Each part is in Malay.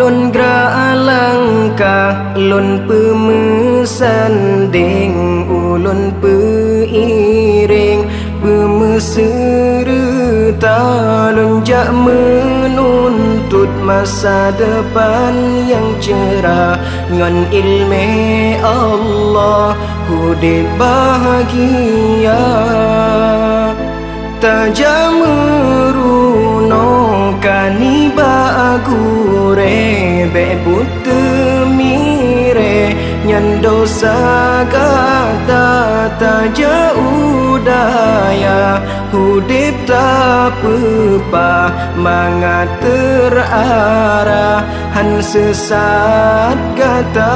ulun gerak langkah, ulun pemesanding, ulun peiring, pemeserta lonjak menuntut masa depan yang cerah. Ngan ilmu Allah hudib bahagia, tajam meruno kaniba agure be putemire nyan dosa kata taja udaya hudib tak pepa mangat terarah han sesat kata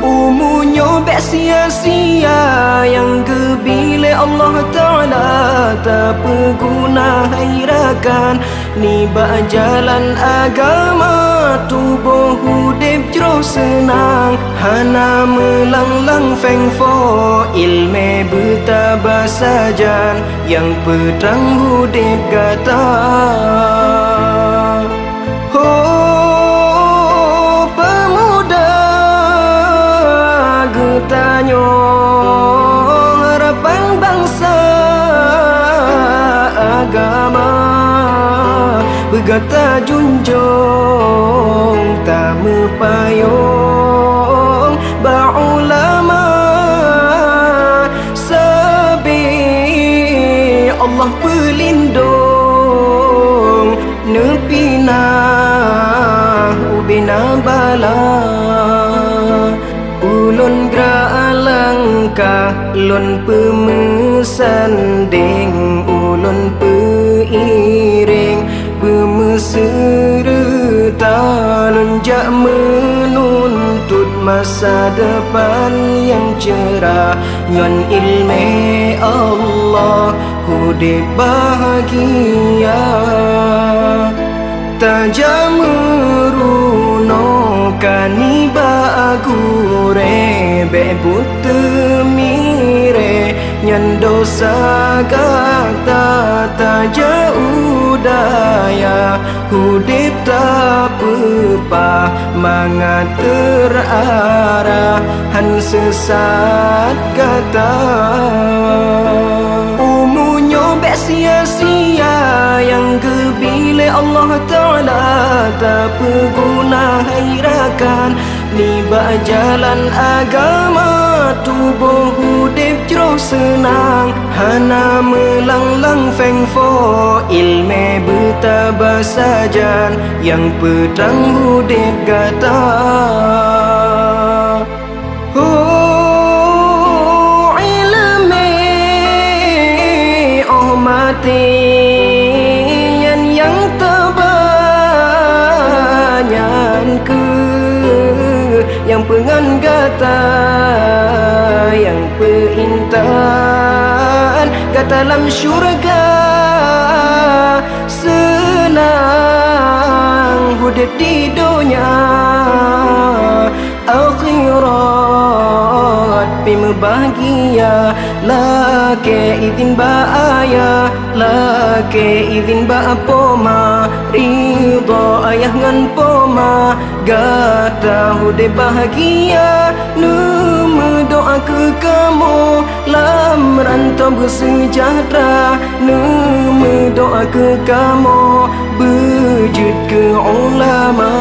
umunyo be sia-sia yang kebile Allah Ta'ala tak berguna hairakan niba jalan agama tubuh hudib jero senang hana melanglang fengfo ilme bertabasajan yang pedang hudib kata oh pemuda getanyo harapan bangsa agama bergata junjung tak mepayung ba'ulama sabi Allah pelindung nepina ubina bala ulun gerak langkah ulun pemesanding ulun peiring pemeserta lonjak menuntut masa depan yang cerah. Ngan ilmu Allah hudib bahagia, tajam meruno kaniba agure be putemire nyan dosa kata taja udaya hudib tak pepa mangat terarah han sesat kata umunyo be sia-sia yang kebile Allah Ta'ala tak berguna hairakan niba jalan agama tubuh hudib jero senang hana melanglang fengfo ilme bertabasajan yang pedang hudib kata oh ilme oh mati yang terbanyak ke yang pengan kata yang peintan kata dalam syurga senang hudib di dunia akhirat pima bahagia lake izin baaya lake izin ba poma ridha ayah ngan poma gata hudib bahagia nu doa ke kamu lam rantau bersejahtera nu doa ke kamu berjud ke ulama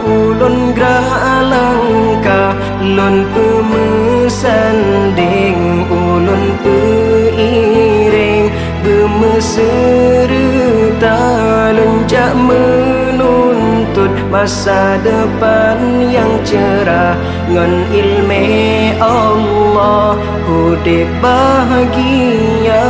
ulun gerak langkah lun pemesanding ulun peiring bermeserta lonjak menuntut masa depan yang cerah ngan ilmu Allah hudib bahagia.